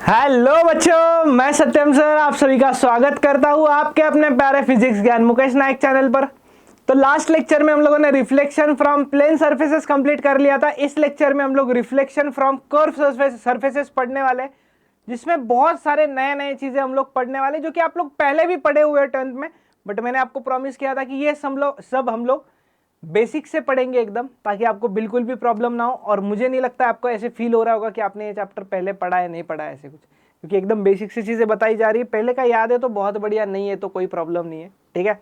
Hello बच्चों, मैं सत्यम sir आप सभी का स्वागत करता हूँ आपके अपने प्यारे फिजिक्स ज्ञान मुकेश नायक चैनल पर। तो लास्ट लेक्चर में हम लोगों ने reflection from plane surfaces complete कर लिया था। इस लेक्चर में हम लोग रिफ्लेक्शन फ्रॉम कर्व सरफेसेस पढ़ने वाले, जिसमें बहुत सारे नए नए चीजें हम लोग पढ़ने वाले जो कि आप लोग पहले भी पढ़े हुए 10th में। बट मैंने आपको प्रॉमिस किया था कि ये सब हम लोग बेसिक से पढ़ेंगे एकदम, ताकि आपको बिल्कुल भी प्रॉब्लम ना हो। और मुझे नहीं लगता आपको ऐसे फील हो रहा होगा कि आपने ये चैप्टर पहले पढ़ा है, नहीं पढ़ा है ऐसे कुछ, क्योंकि एकदम बेसिक से चीजें बताई जा रही है। पहले का याद है तो बहुत बढ़िया, नहीं है तो कोई प्रॉब्लम नहीं है। ठीक है,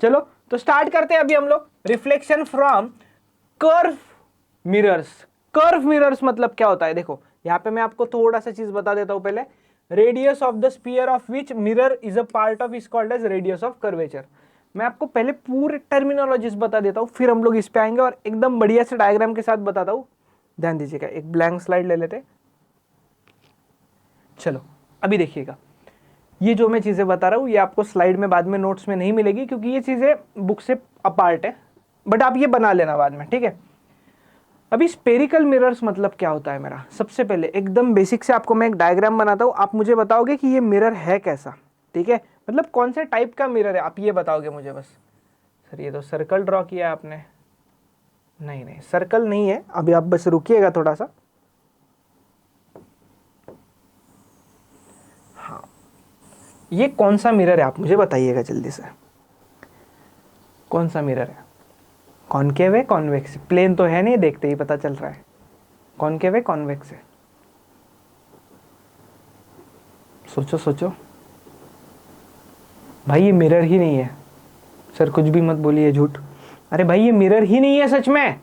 चलो तो स्टार्ट करते हैं अभी हम लोग reflection from curve mirrors. Curve mirrors मतलब क्या होता है, देखो यहाँ पे मैं आपको थोड़ा सा चीज बता देता हूं पहले। Radius of the sphere of which mirror is a part of is called as radius of curvature. मैं आपको पहले पूरे टर्मिनोलॉजीज बता देता हूँ, फिर हम लोग इस पे आएंगे और एकदम बढ़िया से डायग्राम के साथ बताता हूँ। ध्यान दीजिएगा, एक ब्लैंक स्लाइड ले लेते। चलो अभी देखिएगा, ये जो मैं चीजें बता रहा हूँ ये आपको स्लाइड में बाद में नोट्स में नहीं मिलेगी, क्योंकि ये चीजें बुक से अपार्ट है, बट आप ये बना लेना बाद में। ठीक है, अभी स्पेरिकल मिरर्स मतलब क्या होता है मेरा, सबसे पहले एकदम बेसिक से आपको मैं एक डायग्राम बनाता हूँ। आप मुझे बताओगे कि ये मिरर है कैसा। ठीक है, मतलब कौन से टाइप का मिरर है आप ये बताओगे मुझे बस। सर ये तो सर्कल ड्रॉ किया आपने। नहीं नहीं, सर्कल नहीं है, अभी आप बस रुकिएगा थोड़ा सा। हाँ, ये कौन सा मिरर है आप मुझे बताइएगा जल्दी से। कौन सा मिरर है, कॉनकेव है कॉन्वेक्स? प्लेन तो है नहीं, देखते ही पता चल रहा है। कॉनकेव है कॉन्वेक्स है? सोचो सोचो भाई, ये मिरर ही नहीं है। सर कुछ भी मत बोलिए, झूठ। अरे भाई ये मिरर ही नहीं है सच में।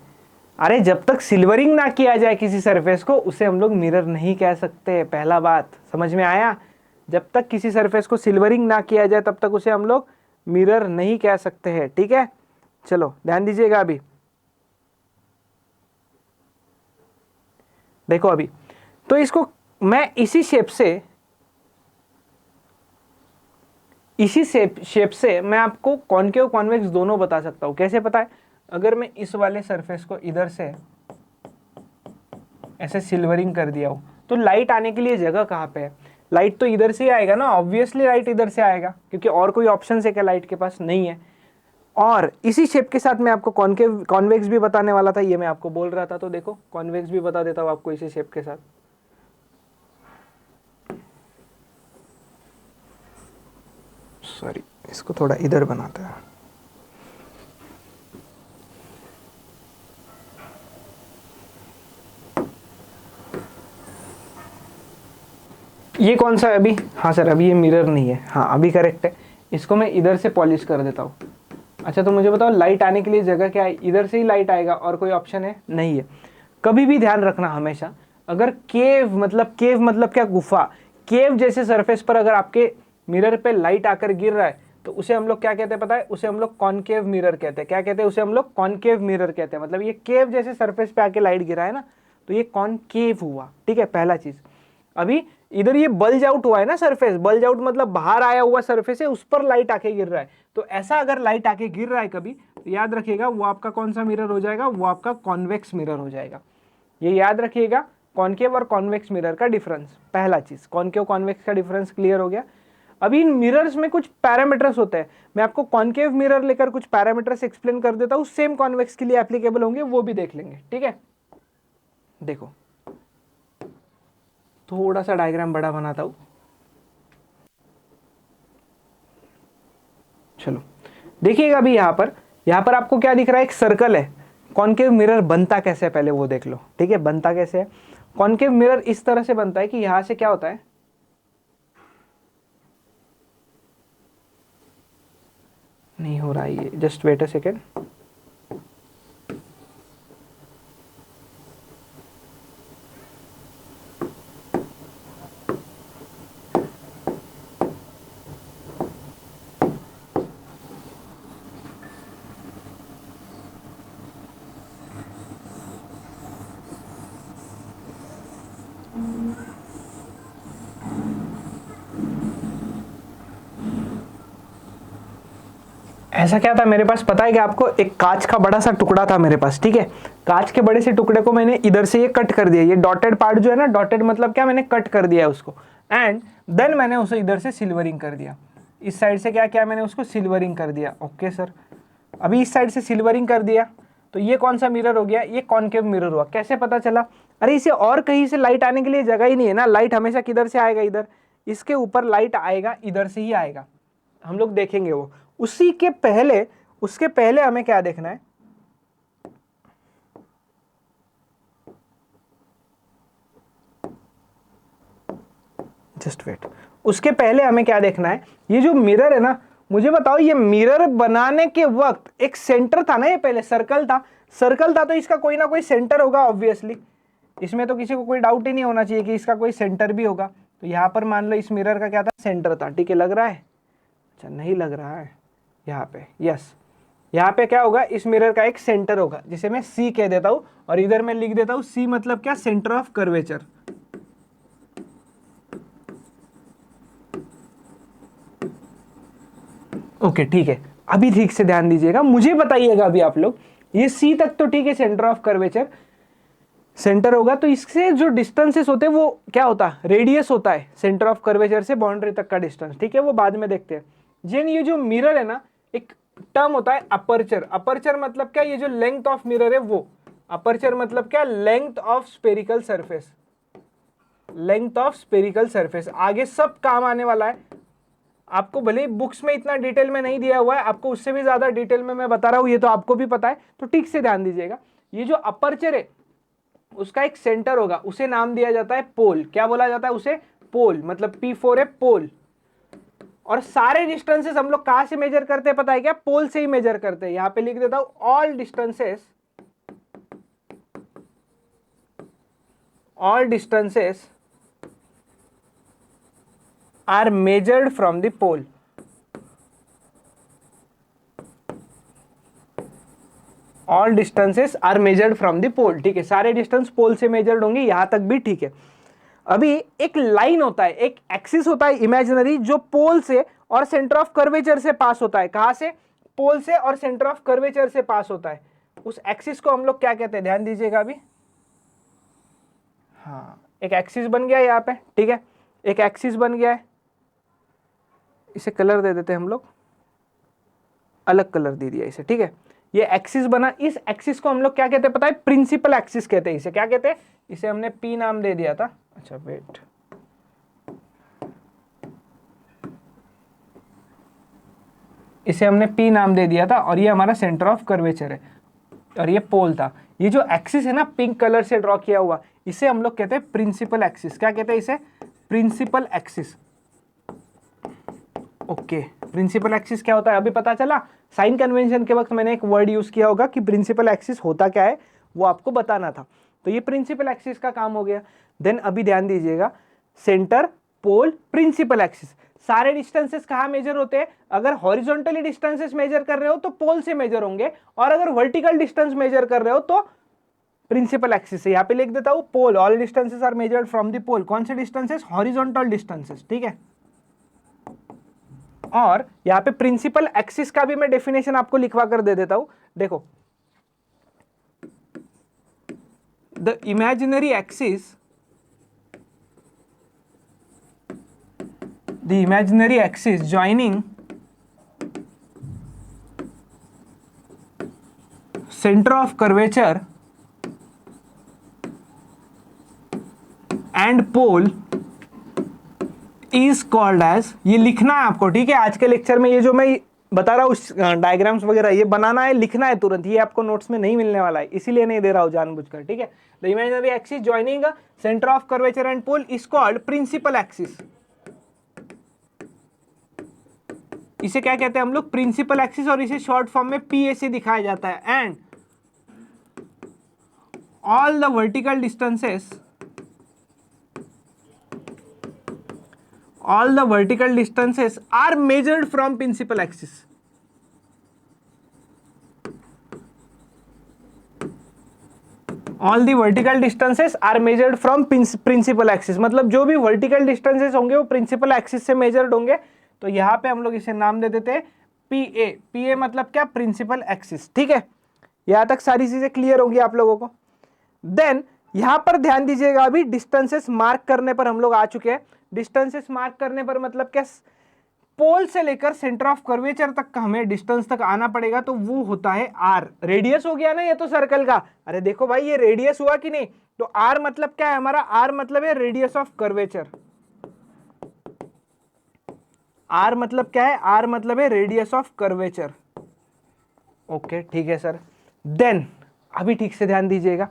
अरे जब तक सिल्वरिंग ना किया जाए किसी सरफेस को, उसे हम लोग मिरर नहीं कह सकते। पहला बात समझ में आया? जब तक किसी सरफेस को सिल्वरिंग ना किया जाए तब तक उसे हम लोग मिरर नहीं कह सकते हैं। ठीक है, चलो ध्यान दीजिएगा। अभी देखो, अभी तो इसको मैं इसी शेप से मैं आपको कॉनकेव कॉन्वेक्स दोनों बता सकता हूं। कैसे पता है? अगर मैं इस वाले सरफेस को इधर से ऐसे सिल्वरिंग कर दिया हो, तो लाइट आने के लिए जगह कहाँ पे है? लाइट तो इधर से ही आएगा ना, ऑब्वियसली लाइट इधर से आएगा, क्योंकि और कोई ऑप्शन है क्या लाइट के पास? नहीं है। और इसी शेप के साथ मैं आपको कॉनकेव कॉन्वेक्स भी बताने वाला था, ये मैं आपको बोल रहा था। तो देखो कॉन्वेक्स भी बता देता हूँ आपको इसी शेप के साथ। सॉरी, इसको थोड़ा इधर बनाते हैं। ये कौन सा है अभी? हाँ सर, अभी ये मिरर नहीं है। हाँ अभी करेक्ट है। इसको मैं इधर से पॉलिश कर देता हूँ। अच्छा तो मुझे बताओ, लाइट आने के लिए जगह क्या है? इधर से ही लाइट आएगा, और कोई ऑप्शन है? नहीं है। कभी भी ध्यान रखना हमेशा, अगर केव मतलब क्या? गुफा। केव जैसे सरफेस पर अगर आपके मिरर पे लाइट आकर गिर रहा है तो उसे हम लोग क्या कहते हैं पता है? उसे हम लोग कॉनकेव मिरर कहते हैं। क्या कहते हैं? उसे हम लोग कॉनकेव मिरर कहते हैं। मतलब ये केव जैसे सरफेस पे आके लाइट गिरा है ना, तो ये कॉनकेव हुआ। ठीक है, पहला चीज। अभी इधर ये बल्ज आउट हुआ है ना सरफेस, बल्ज आउट मतलब बाहर आया हुआ सरफेस है, उस पर लाइट आके गिर रहा है। तो ऐसा अगर लाइट आके गिर रहा है कभी, तो याद रखिएगा वो आपका कौन सा मिरर हो जाएगा? वो आपका कॉन्वेक्स मिरर हो जाएगा। ये याद रखिएगा, कॉनकेव और कॉन्वेक्स मिरर का डिफरेंस। पहला चीज, कॉनकेव कॉन्वेक्स का डिफरेंस क्लियर हो गया। अभी इन मिरर्स में कुछ पैरामीटर्स होते हैं, मैं आपको कॉनकेव मिरर लेकर कुछ पैरामीटर्स एक्सप्लेन कर देता हूं, सेम कॉन्वेक्स के लिए एप्लीकेबल होंगे, वो भी देख लेंगे। ठीक है, देखो थोड़ा सा डायग्राम बड़ा बनाता हूं। चलो देखिएगा, अभी यहां पर आपको क्या दिख रहा है? एक सर्कल है। कॉनकेव मिरर बनता कैसे है पहले वो देख लो। ठीक है, बनता कैसे है? कॉनकेव मिरर इस तरह से बनता है कि यहां से क्या होता है, नहीं हो रहा है ये, जस्ट वेट अ सेकेंड। ऐसा क्या था मेरे पास पता है कि आपको? एक कांच का बड़ा सा टुकड़ा था मेरे पास। ठीक है, कांच के बड़े से टुकड़े को मैंने इधर से ये कट कर दिया, ये डॉटेड पार्ट जो है ना, डॉटेड मतलब क्या, मैंने कट कर दिया है उसको, एंड देन मैंने उसे इधर से सिल्वरिंग कर दिया। इस साइड से क्या किया मैंने, उसको सिल्वरिंग कर दिया। ओके सर, अभी इस साइड से सिल्वरिंग कर दिया, तो ये कौन सा मिरर हो गया, ये कॉनकेव मिरर हुआ। कैसे पता चला, अरे इसे और कहीं से लाइट आने के लिए जगह ही नहीं है ना, लाइट हमेशा किधर से आएगा, इधर, इसके ऊपर लाइट आएगा, इधर से ही आएगा, हम लोग देखेंगे वो। उसी के पहले, उसके पहले हमें क्या देखना है, जस्ट वेट, उसके पहले हमें क्या देखना है, ये जो मिरर है ना, मुझे बताओ ये मिरर बनाने के वक्त एक सेंटर था ना, ये पहले सर्कल था, सर्कल था तो इसका कोई ना कोई सेंटर होगा ऑब्वियसली, इसमें तो किसी को कोई डाउट ही नहीं होना चाहिए कि इसका कोई सेंटर भी होगा। तो यहाँ पर मान लो इस मिरर का क्या था, सेंटर था, ठीक है, लग रहा है, अच्छा नहीं लग रहा है, यहाँ पे यस, यहाँ पे क्या होगा, इस मिरर का एक सेंटर होगा, जिसे मैं सी कह देता हूँ, और इधर मैं लिख देता हूँ सी मतलब क्या, सेंटर ऑफ कर्वेचर। ओके ठीक है, अभी ठीक से ध्यान दीजिएगा, मुझे बताइएगा अभी आप लोग, ये सी तक तो ठीक है, सेंटर ऑफ कर्वेचर सेंटर होगा, तो इससे जो डिस्टेंसेस होते हैं वो क्या होता है, रेडियस होता है, सेंटर ऑफ कर्वेचर से बाउंड्री तक का डिस्टेंस, ठीक है, वो बाद में देखते हैं। जिन ये जो मिरर है ना, एक टर्म होता है अपर्चर, अपर्चर मतलब क्या, ये जो लेंथ ऑफ मिरर है वो, अपर्चर मतलब क्या, length of spherical surface, length of spherical surface, आगे सब काम आने वाला है आपको, भले ही बुक्स में इतना डिटेल में नहीं दिया हुआ है, आपको उससे भी ज्यादा डिटेल में मैं बता रहा हूं, ये तो आपको भी पता है, तो ठीक से ध्यान दीजिएगा। ये जो अपर्चर है उसका एक सेंटर होगा, उसे नाम दिया जाता है पोल, क्या बोला जाता है उसे, पोल, मतलब P4 है पोल। और सारे डिस्टेंसेस हम लोग कहां से मेजर करते हैं पता है क्या, पोल से ही मेजर करते हैं। यहां पे लिख देता हूं, all distances are measured from the pole. All distances are measured from the pole, ठीक है, सारे डिस्टेंस पोल से मेजर्ड होंगे, यहां तक भी ठीक है। अभी एक लाइन होता है, एक एक्सिस होता है इमेजिनरी, जो पोल से और सेंटर ऑफ कर्वेचर से पास होता है। कहां से, पोल से और सेंटर ऑफ कर्वेचर से पास होता है। उस एक्सिस को हम लोग क्या कहते हैं, ध्यान दीजिएगा अभी, हाँ एक एक्सिस बन गया यहाँ पे, ठीक है, एक एक्सिस बन गया है, इसे कलर दे देते हैं हम लोग, अलग कलर दे दिया इसे, ठीक है, ये एक्सिस बना, इस एक्सिस को हम लोग क्या कहते हैं पता है, प्रिंसिपल एक्सिस कहते हैं इसे, क्या कहते हैं, इसे हमने पी नाम दे दिया था, अच्छा वेट, इसे हमने पी नाम दे दिया था, और ये हमारा सेंटर ऑफ कर्वेचर है, और ये पोल था। ये जो एक्सिस है ना, पिंक कलर से ड्रॉ किया हुआ, इसे हम लोग कहते हैं प्रिंसिपल एक्सिस, क्या कहते हैं इसे, principal axis. Okay, principal axis क्या होता है अभी पता चला, साइन कन्वेंशन के वक्त मैंने एक वर्ड यूज किया होगा कि प्रिंसिपल एक्सिस होता क्या है, वो आपको बताना था, तो ये प्रिंसिपल एक्सिस का काम हो गया। देन अभी ध्यान दीजिएगा, सेंटर, पोल, प्रिंसिपल एक्सिस, सारे डिस्टेंसेस कहाँ मेजर होते हैं, अगर हॉरिजॉन्टली डिस्टेंसेस मेजर कर रहे हो तो पोल से मेजर होंगे, और अगर वर्टिकल डिस्टेंस मेजर कर रहे हो तो प्रिंसिपल एक्सिस से। यहाँ पे लिख देता हूं, pole, all distances are measured from the pole, कौन से डिस्टेंसेस, हॉरिजॉन्टल डिस्टेंसेस, ठीक है। और यहाँ पे प्रिंसिपल एक्सिस का भी मैं डेफिनेशन आपको लिखवा कर दे देता हूं, देखो, the imaginary axis, the imaginary axis joining center of curvature and pole is called as, ये लिखना है आपको, ठीक है, आज के लेक्चर में ये जो मैं बता रहा हूँ डायग्राम्स वगैरह ये बनाना है, लिखना है तुरंत, ये आपको नोट्स में नहीं मिलने वाला है, इसीलिए नहीं दे रहा हूँ जानबूझकर, ठीक है। The imaginary axis joining centre of curvature and pole is called principal axis, इसे क्या कहते हैं हम लोग, प्रिंसिपल एक्सिस, और इसे शॉर्ट फॉर्म में पी से दिखाया जाता है। And all the vertical distances, all the vertical distances are measured from principal axis, all the vertical distances are measured from principal axis, मतलब जो भी vertical distances होंगे वो principal axis से measured होंगे। तो यहाँ पे हम लोग इसे नाम दे देते हैं PA, PA मतलब क्या, principal axis, ठीक है। यहाँ तक सारी चीजें क्लियर होंगी आप लोगों को। देन यहां पर ध्यान दीजिएगा, अभी डिस्टेंसेस मार्क करने पर हम लोग आ चुके हैं। डिस्टेंसेस मार्क करने पर मतलब क्या, पोल से लेकर सेंटर ऑफ कर्वेचर तक का हमें डिस्टेंस तक आना पड़ेगा, तो वो होता है आर। रेडियस हो गया ना ये तो सर्कल का, अरे देखो भाई ये रेडियस हुआ कि नहीं, तो आर मतलब क्या है हमारा, आर मतलब है रेडियस ऑफ कर्वेचर। आर मतलब क्या है, आर मतलब है रेडियस ऑफ कर्वेचर। ओके ठीक है सर। देन अभी ठीक से ध्यान दीजिएगा,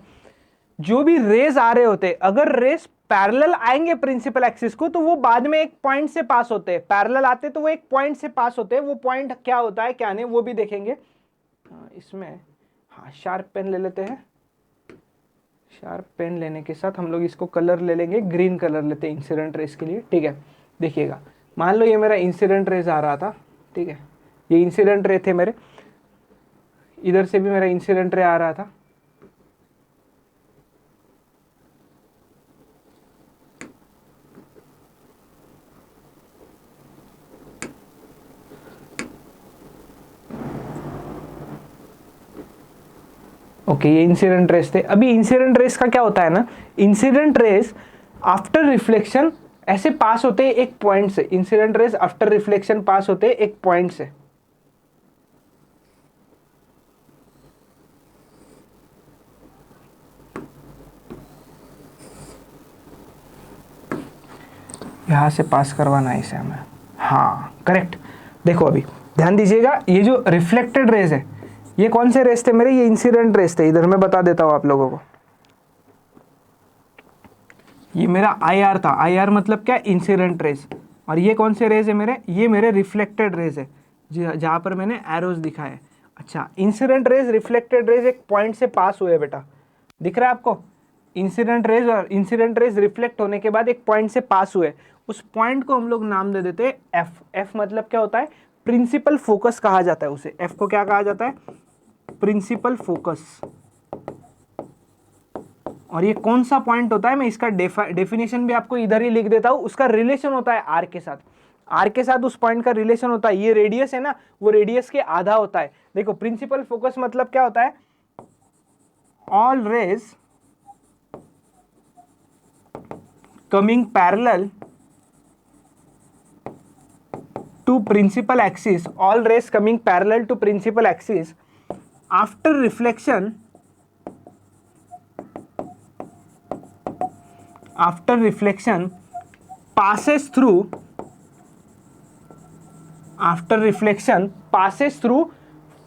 जो भी रेज आ रहे होते, अगर रेज पैरेलल आएंगे प्रिंसिपल एक्सिस को, तो वो बाद में एक पॉइंट से पास होते हैं। पैरेलल आते तो वो एक पॉइंट से पास होते हैं, वो पॉइंट क्या होता है क्या नहीं वो भी देखेंगे। इसमें हाँ शार्प पेन ले लेते हैं। शार्प पेन लेने के साथ हम लोग इसको कलर ले लेंगे, ग्रीन कलर लेते हैं इंसिडेंट रेस के लिए। ठीक है, देखिएगा, मान लो ये मेरा इंसिडेंट रेस आ रहा था, ठीक है, ये इंसिडेंट रे थे मेरे, इधर से भी मेरा इंसिडेंट रे आ रहा था। ओके ये इंसिडेंट रेस थे। अभी इंसिडेंट रेस का क्या होता है ना, इंसिडेंट रेस आफ्टर रिफ्लेक्शन ऐसे पास होते हैं एक पॉइंट से। इंसिडेंट रेस आफ्टर रिफ्लेक्शन पास होते हैं एक पॉइंट से। यहां से पास करवाना है इसे हमें, हाँ करेक्ट। देखो अभी ध्यान दीजिएगा, ये जो रिफ्लेक्टेड रेस है, ये कौन से रेस थे मेरे, ये इंसिडेंट रेस थे। इधर मैं बता देता हूं आप लोगों को, ये मेरा आई आर था। आई आर मतलब क्या, इंसिडेंट रेस। और ये कौन से रेज है मेरे, ये मेरे रिफ्लेक्टेड रेज है, जहां पर मैंने एरोज दिखाए है। अच्छा, इंसिडेंट रेज रिफ्लेक्टेड रेज एक पॉइंट से पास हुए बेटा, दिख रहा है आपको, इंसिडेंट रेज और इंसिडेंट रेज रिफ्लेक्ट होने के बाद एक पॉइंट से पास हुए, उस पॉइंट को हम लोग नाम दे देते हैं एफ। एफ मतलब क्या होता है, प्रिंसिपल फोकस कहा जाता है उसे। एफ को क्या कहा जाता है, प्रिंसिपल फोकस। और ये कौन सा पॉइंट होता है, मैं इसका डेफिनेशन भी आपको इधर ही लिख देता हूं। उसका रिलेशन होता है आर के साथ, आर के साथ उस पॉइंट का रिलेशन होता है। ये रेडियस है ना, वो रेडियस के आधा होता है। देखो प्रिंसिपल फोकस मतलब क्या होता है, all rays coming parallel to principal axis, all rays coming parallel to principal axis after reflection, after reflection passes through, after reflection passes through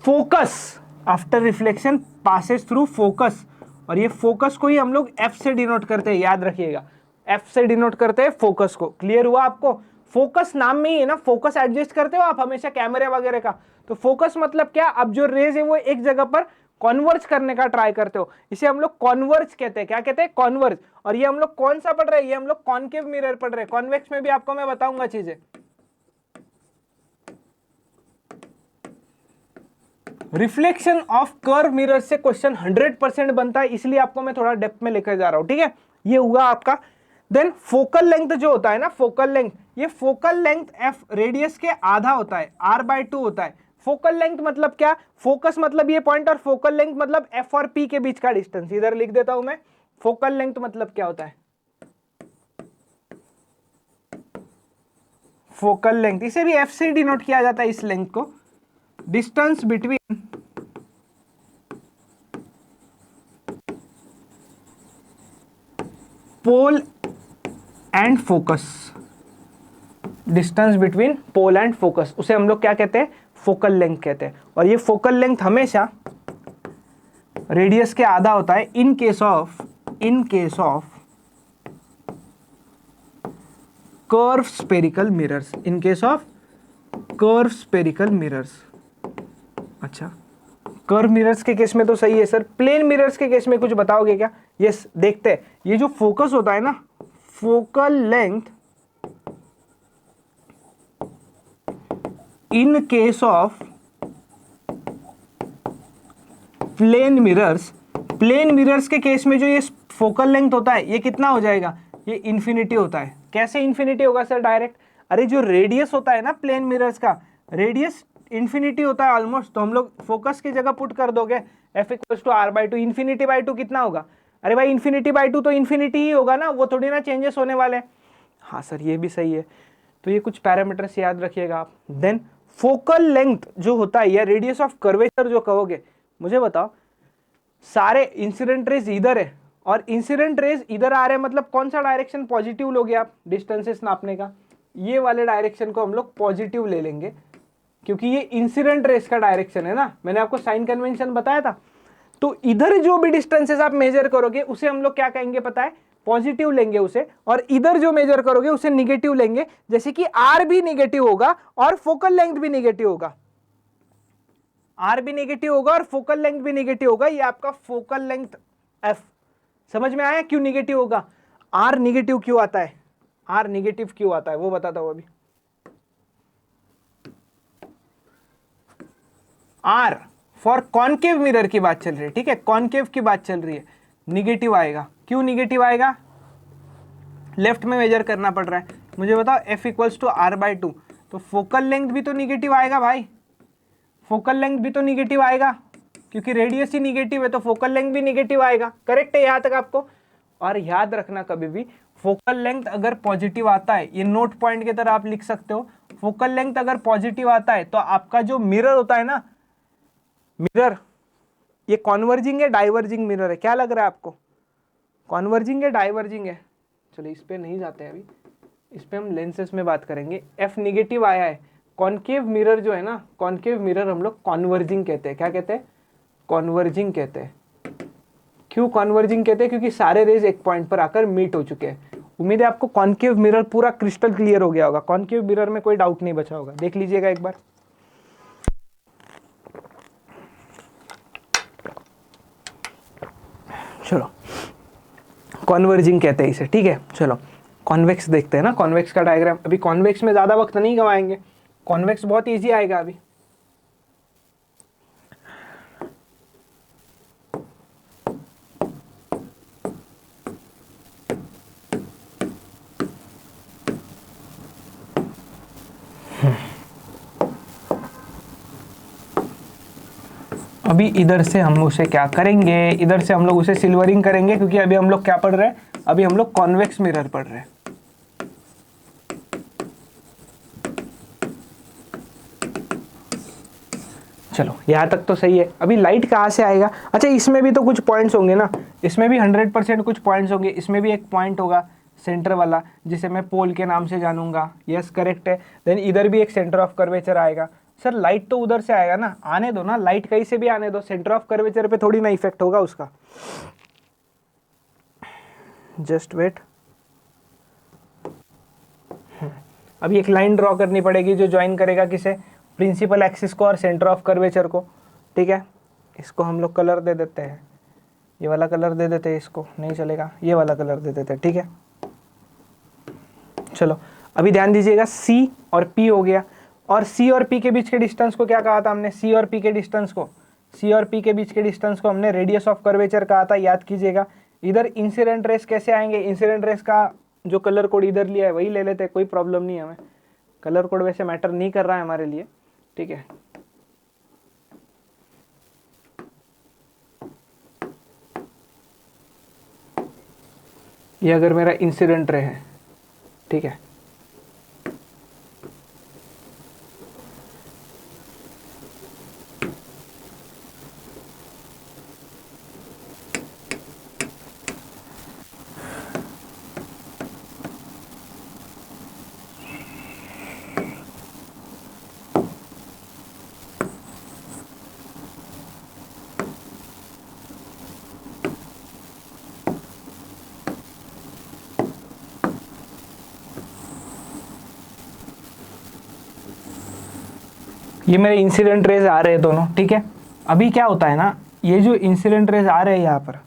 focus, after reflection passes through focus। और ये focus को ही हम लोग F से denote करते हैं, याद रखिएगा, F से डिनोट करते हैं फोकस को। क्लियर हुआ आपको, फोकस नाम में ही है ना, फोकस एडजस्ट करते हो आप हमेशा कैमरे वगैरह का, तो फोकस मतलब क्या, अब जो रेज है वो एक जगह पर कॉन्वर्ज करने का ट्राई करते हो, इसे हम लोग कॉन्वर्ज कहते हैं। क्या कहते हैं, कॉन्वर्ज। और ये हम लोग कौन सा पढ़ रहे हैं, ये हम लोग कॉनकेव मिरर पढ़ रहे हैं। कॉन्वेक्स में भी आपको मैं बताऊंगा चीजें। रिफ्लेक्शन ऑफ कर्व मिरर से क्वेश्चन 100% बनता है, इसलिए आपको मैं थोड़ा डेप्थ में लेकर जा रहा हूं, ठीक है। ये हुआ आपका। देन फोकल लेंथ जो होता है ना, फोकल लेंथ, ये फोकल लेंथ एफ रेडियस के आधा होता है, r/2 होता है। फोकल लेंथ मतलब क्या, फोकस मतलब ये पॉइंट, और फोकल लेंथ मतलब एफ और पी के बीच का डिस्टेंस। इधर लिख देता हूं मैं, फोकल लेंथ मतलब क्या होता है, फोकल लेंथ, इसे भी एफ से डिनोट किया जाता है इस लेंथ को। Distance between pole and focus, distance between pole and focus, उसे हम लोग क्या कहते हैं, फोकल लेंथ कहते हैं। और ये फोकल लेंथ हमेशा रेडियस के आधा होता है इन case of curve spherical mirrors, in case of curve spherical mirrors. अच्छा, कर्व मिरर्स के केस में तो सही है सर, प्लेन मिरर्स के केस में कुछ बताओगे क्या। यस, देखते हैं, ये जो फोकस होता है ना, focal length in case of plane mirrors, plane mirrors के केस में जो ये फोकल लेंथ होता है, ये कितना हो जाएगा, ये इंफिनिटी होता है। कैसे इंफिनिटी होगा सर, डायरेक्ट, अरे जो रेडियस होता है ना प्लेन मिरर्स का, रेडियस इन्फिनिटी होता है ऑलमोस्ट, तो हम लोग फोकस की जगह पुट कर दोगे F equals to R by two. Infinity by two कितना होगा? अरे भाई इन्फिनिटी बाई टू तो इन्फिनिटी ही होगा ना, वो थोड़ी ना चेंजेस होने वाले हैं। हाँ सर ये भी सही है। तो ये कुछ पैरामीटर्स याद रखिएगा आप। देन फोकल लेंथ जो होता है या रेडियस ऑफ कर्वेचर जो कहोगे, मुझे बताओ सारे इंसिडेंट रेज इधर है और इंसिडेंट रेज इधर आ रहे हैं, मतलब कौन सा डायरेक्शन पॉजिटिव लोगे आप डिस्टेंसेस नापने का? ये वाले डायरेक्शन को हम लोग पॉजिटिव ले लेंगे क्योंकि ये इंसिडेंट रेज का डायरेक्शन है ना, मैंने आपको साइन कन्वेंशन बताया था। तो इधर जो भी डिस्टेंसेस आप मेजर करोगे उसे हम लोग क्या कहेंगे पता है? पॉजिटिव लेंगे उसे, और इधर जो मेजर करोगे उसे निगेटिव लेंगे। जैसे कि आर भी निगेटिव होगा और फोकल लेंथ भी निगेटिव होगा, आर भी निगेटिव होगा और फोकल लेंथ भी निगेटिव होगा। ये आपका फोकल लेंथ एफ। समझ में आया क्यों निगेटिव होगा? आर निगेटिव क्यों आता है? आर निगेटिव क्यों आता है वो बताता हूं अभी। आर फॉर कॉनकेव मिरर की बात चल रही है, ठीक है, कॉनकेव की बात चल रही है, निगेटिव आएगा। क्यों निगेटिव आएगा? लेफ्ट में मेजर करना पड़ रहा है। मुझे बताओ F equals to R by two, तो फोकल लेंथ भी तो निगेटिव आएगा भाई, फोकल लेंथ भी तो निगेटिव आएगा क्योंकि रेडियस ही निगेटिव है, तो फोकल लेंथ भी निगेटिव आएगा। करेक्ट है यहां तक आपको? और याद रखना कभी भी फोकल लेंथ अगर पॉजिटिव आता है, ये नोट पॉइंट की तरह आप लिख सकते हो, फोकल लेंथ अगर पॉजिटिव आता है तो आपका जो मिरर होता है ना, मिरर ये कॉन्वर्जिंग है डाइवर्जिंग मिरर है? क्या लग रहा है आपको? कॉन्वर्जिंग है डाइवर्जिंग है? चलो इस पे नहीं जाते हैं अभी, इस पे हम लेंसेस में बात करेंगे। एफ निगेटिव आया है, कॉनकेव मिरर जो है ना, कॉनकेव मिरर हम लोग कॉन्वर्जिंग कहते हैं। क्या कहते हैं? कॉन्वर्जिंग कहते हैं। क्यों कॉन्वर्जिंग कहते हैं? क्योंकि सारे रेज एक पॉइंट पर आकर मीट हो चुके हैं। उम्मीद है आपको कॉनकेव मिरर पूरा क्रिस्टल क्लियर हो गया होगा, कॉनकेव मिरर में कोई डाउट नहीं बचा होगा। देख लीजिएगा एक बार। चलो कॉन्वर्जिंग कहते हैं इसे, ठीक है। चलो कॉन्वेक्स देखते हैं ना, कॉन्वेक्स का डायग्राम। अभी कॉन्वेक्स में ज्यादा वक्त नहीं गवाएंगे, कॉन्वेक्स बहुत इजी आएगा अभी। अभी इधर से हम उसे क्या करेंगे, इधर से हम लोग उसे सिल्वरिंग करेंगे क्योंकि अभी हम लोग क्या पढ़ रहे हैं? अभी हम लोग कॉन्वेक्स मिरर पढ़ रहे हैं। चलो यहाँ तक तो सही है। अभी लाइट कहाँ से आएगा? अच्छा इसमें भी तो कुछ पॉइंट्स होंगे ना, इसमें भी 100% कुछ पॉइंट्स होंगे। इसमें भी एक पॉइंट होगा सेंटर वाला जिसे मैं पोल के नाम से जानूंगा। यस करेक्ट है। देन इधर भी एक सेंटर ऑफ कर्वेचर आएगा। सर लाइट तो उधर से आएगा ना, आने दो ना, लाइट कहीं से भी आने दो, सेंटर ऑफ कर्वेचर पे थोड़ी ना इफेक्ट होगा उसका। Just wait. अभी एक लाइन ड्रॉ करनी पड़ेगी जो ज्वाइन करेगा किसे? प्रिंसिपल एक्सिस को और सेंटर ऑफ कर्वेचर को, ठीक है। इसको हम लोग कलर दे देते हैं, ये वाला कलर दे देते हैं, इसको नहीं चलेगा, ये वाला कलर दे देते हैं, ठीक है। चलो अभी ध्यान दीजिएगा, C और P हो गया, और C और P के बीच के डिस्टेंस को क्या कहा था हमने? C और P के डिस्टेंस को, C और P के बीच के डिस्टेंस को हमने रेडियस ऑफ कर्वेचर कहा था, याद कीजिएगा। इधर इंसिडेंट रेस कैसे आएंगे? इंसिडेंट रेस का जो कलर कोड इधर लिया है वही ले लेते हैं, कोई प्रॉब्लम नहीं है हमें। कलर कोड वैसे मैटर नहीं कर रहा है हमारे लिए, ठीक है। ये अगर मेरा इंसिडेंट रे है, ठीक है, ये मेरे इंसिडेंट रेज आ रहे हैं दोनों, ठीक है। अभी क्या होता है ना, ये जो इंसिडेंट रेज आ रहे हैं यहाँ पर,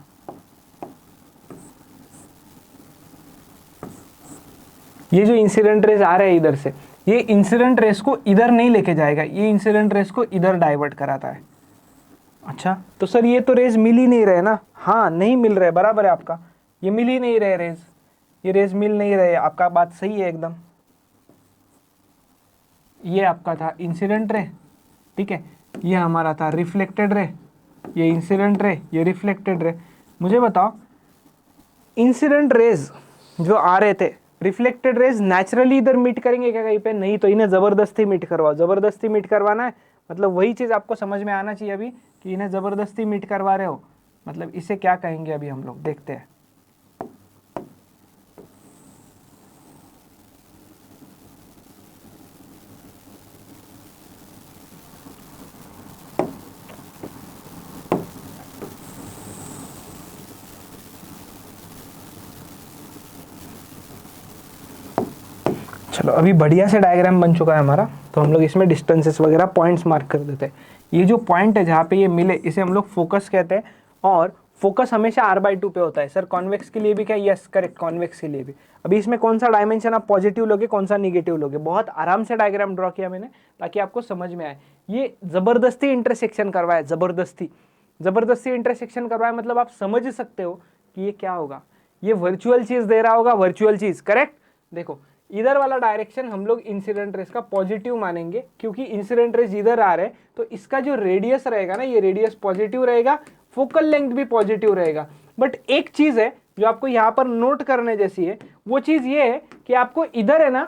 ये जो इंसिडेंट रेज आ रहे हैं इधर से, ये इंसिडेंट रेस को इधर नहीं लेके जाएगा, ये इंसिडेंट रेस को इधर डाइवर्ट कराता है। अच्छा तो सर ये तो रेज मिल ही नहीं रहे ना? हाँ नहीं मिल रहे, बराबर है आपका, ये मिल ही नहीं रहे रेज, ये रेज मिल नहीं रहे, आपका बात सही है एकदम। ये आपका था इंसिडेंट रे, ठीक है, ये हमारा था रिफ्लेक्टेड रे, ये इंसिडेंट रे, ये रिफ्लेक्टेड रे। मुझे बताओ इंसिडेंट रेज जो आ रहे थे, रिफ्लेक्टेड रेज नेचुरली इधर मीट करेंगे क्या कहीं पे? नहीं, तो इन्हें जबरदस्ती मीट करवाओ। जबरदस्ती मीट करवाना है मतलब वही चीज आपको समझ में आना चाहिए अभी कि इन्हें जबरदस्ती मीट करवा रहे हो, मतलब इसे क्या कहेंगे अभी हम लोग देखते हैं। चलो अभी बढ़िया से डायग्राम बन चुका है हमारा, तो हम लोग इसमें डिस्टेंसेस वगैरह पॉइंट्स मार्क कर देते हैं। ये जो पॉइंट है जहाँ पे ये मिले इसे हम लोग फोकस कहते हैं, और फोकस हमेशा r/2 पे होता है। सर कॉन्वेक्स के लिए भी क्या? यस करेक्ट, कॉन्वेक्स के लिए भी। अभी इसमें कौन सा डायमेंशन आप पॉजिटिव लोगे, कौन सा निगेटिव लोगे? बहुत आराम से डायग्राम ड्रॉ किया मैंने ताकि आपको समझ में आए। ये जबरदस्ती इंटरसेक्शन करवाया, जबरदस्ती जबरदस्ती इंटरसेक्शन करवाया, मतलब आप समझ सकते हो कि ये क्या होगा। ये वर्चुअल चीज दे रहा होगा, वर्चुअल चीज, करेक्ट। देखो इधर वाला डायरेक्शन हम लोग इंसिडेंट रेस का पॉजिटिव मानेंगे, क्योंकि इंसिडेंट रेस इधर आ रहे हैं, तो इसका जो रेडियस रहेगा ना, ये रेडियस पॉजिटिव रहेगा, फोकल लेंथ भी पॉजिटिव रहेगा। बट एक चीज है जो आपको यहां पर नोट करने जैसी है, वो चीज ये है कि आपको इधर है ना,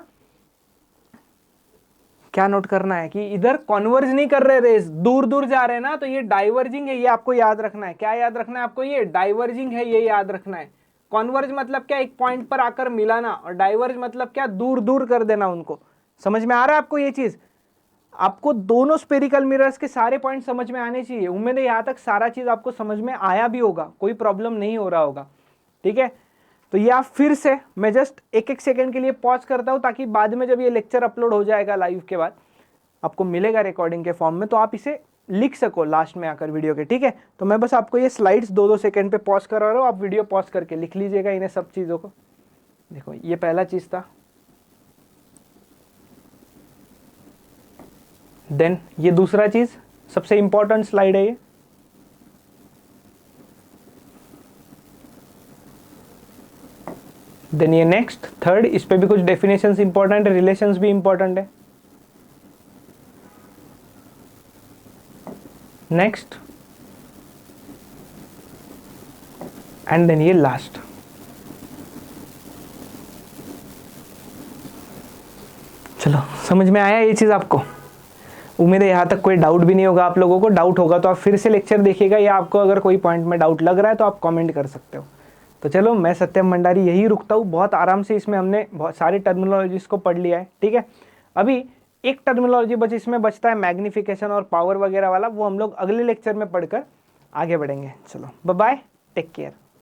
क्या नोट करना है कि इधर कॉन्वर्ज नहीं कर रहे रेस, दूर दूर जा रहे हैं ना, तो ये डाइवर्जिंग है, ये आपको याद रखना है। क्या याद रखना है आपको? ये डाइवर्जिंग है, ये याद रखना है। कॉन्वर्ज मतलब क्या? एक पॉइंट पर आकर मिलाना, और डाइवर्ज मतलब क्या? दूर दूर कर देना उनको। समझ में आ रहा है आपको ये चीज? आपको दोनों स्पेरिकल मिरर्स के सारे पॉइंट समझ में आने चाहिए। उम्मीद है यहां तक सारा चीज आपको समझ में आया भी होगा, कोई प्रॉब्लम नहीं हो रहा होगा, ठीक है। तो ये आप फिर से, मैं जस्ट एक एक सेकंड के लिए पॉज करता हूं ताकि बाद में जब ये लेक्चर अपलोड हो जाएगा लाइव के बाद आपको मिलेगा रिकॉर्डिंग के फॉर्म में, तो आप इसे लिख सको लास्ट में आकर वीडियो के, ठीक है। तो मैं बस आपको ये स्लाइड्स 2-2 सेकंड पे पॉज करा रहा हूँ, आप वीडियो पॉज करके लिख लीजिएगा इन्हें सब चीज़ों को। देखो ये पहला चीज़ था, देन ये दूसरा चीज़, सबसे इंपॉर्टेंट स्लाइड है ये, देन ये नेक्स्ट थर्ड, इस पे भी कुछ डेफिनेशंस इंपॉर्टेंट है, रिलेशंस भी इंपॉर्टेंट है। नेक्स्ट एंड देन ये लास्ट। चलो समझ में आया ये चीज आपको? उम्मीद है यहाँ तक कोई डाउट भी नहीं होगा आप लोगों को। डाउट होगा तो आप फिर से लेक्चर देखिएगा, या आपको अगर कोई पॉइंट में डाउट लग रहा है तो आप कमेंट कर सकते हो। तो चलो मैं सत्यम भंडारी यही रुकता हूँ। बहुत आराम से इसमें हमने बहुत सारी टर्मिनोलॉजीज को पढ़ लिया है, ठीक है। अभी एक टर्मिनोलॉजी बच इसमें बचता है मैग्निफिकेशन और पावर वगैरह वाला, वो हम लोग अगले लेक्चर में पढ़कर आगे बढ़ेंगे। चलो बाय बाय, टेक केयर।